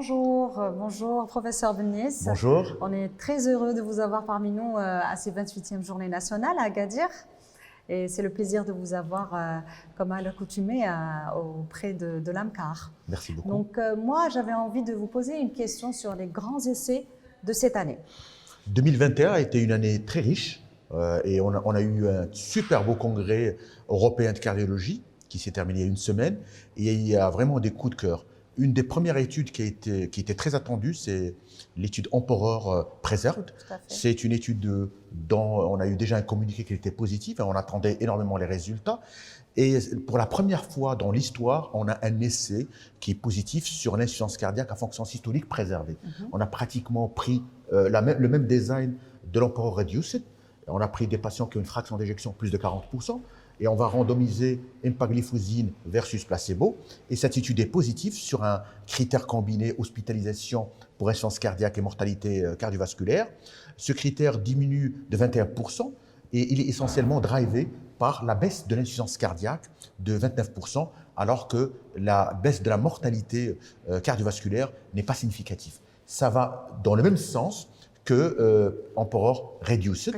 Bonjour professeur Benis. Bonjour. On est très heureux de vous avoir parmi nous à ces 28e journées nationales à Agadir. Et c'est le plaisir de vous avoir, comme à l'accoutumée, auprès de l'AMCAR. Merci beaucoup. Donc moi, j'avais envie de vous poser une question sur les grands essais de cette année. 2021 a été une année très riche et on a eu un super beau congrès européen de cardiologie qui s'est terminé il y a une semaine et il y a vraiment des coups de cœur. Une des premières études qui était très attendue, c'est l'étude Emperor Preserved. C'est une étude dont on a eu déjà un communiqué qui était positif et on attendait énormément les résultats. Et pour la première fois dans l'histoire, on a un essai qui est positif sur l'insuffisance cardiaque à fonction systolique préservée. On a pratiquement pris le même design de l'Emperor Reduced. On a pris des patients qui ont une fraction d'éjection plus de 40%. Et on va randomiser empagliflozin versus placebo. Et cette étude est positive sur un critère combiné hospitalisation pour insuffisance cardiaque et mortalité cardiovasculaire. Ce critère diminue de 21% et il est essentiellement drivé par la baisse de l'insuffisance cardiaque de 29%, alors que la baisse de la mortalité cardiovasculaire n'est pas significative. Ça va dans le même sens que Emperor Reduced.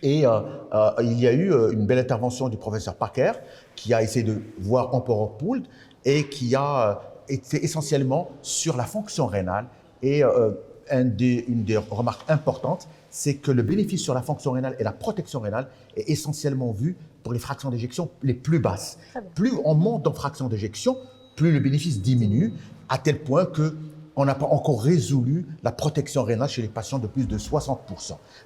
Et il y a eu une belle intervention du professeur Parker qui a essayé de voir Emperor Pooled et qui a été essentiellement sur la fonction rénale. Et une des remarques importantes, c'est que le bénéfice sur la fonction rénale et la protection rénale est essentiellement vu pour les fractions d'éjection les plus basses. Plus on monte en fraction d'éjection, plus le bénéfice diminue, à tel point que on n'a pas encore résolu la protection rénale chez les patients de plus de 60%.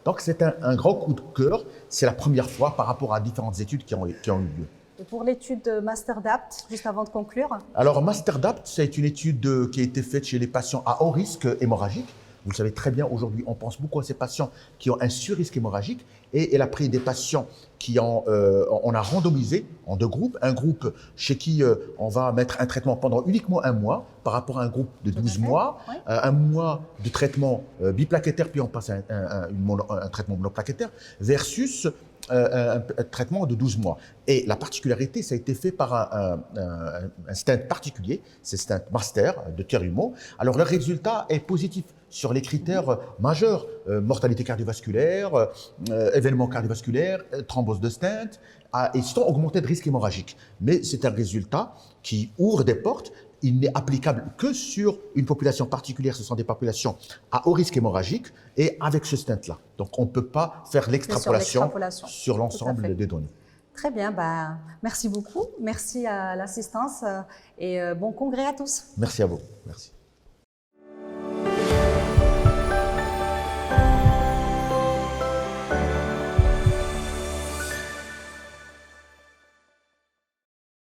Donc c'est un grand coup de cœur, c'est la première fois par rapport à différentes études qui ont eu lieu. Et pour l'étude MasterDAPT, juste avant de conclure? Alors MasterDAPT, c'est une étude qui a été faite chez les patients à haut risque hémorragique. Vous le savez très bien, aujourd'hui, on pense beaucoup à ces patients qui ont un surrisque hémorragique et elle a pris des patients qui on a randomisé en deux groupes. Un groupe chez qui on va mettre un traitement pendant uniquement un mois par rapport à un groupe de 12 mois. Oui. Un mois de traitement biplaquettaire, puis on passe à un traitement monoplaquettaire versus un traitement de 12 mois. Et la particularité, ça a été fait par un stent particulier, c'est stent master de Terumo. Alors le résultat est positif sur les critères majeurs, mortalité cardiovasculaire, événements cardiovasculaires, thrombose de stent, et sans augmenter de risque hémorragique. Mais c'est un résultat qui ouvre des portes. Il n'est applicable que sur une population particulière, ce sont des populations à haut risque hémorragique, et avec ce stent-là. Donc on ne peut pas faire l'extrapolation sur l'ensemble des données. Très bien, merci beaucoup, merci à l'assistance et bon congrès à tous. Merci à vous. Merci.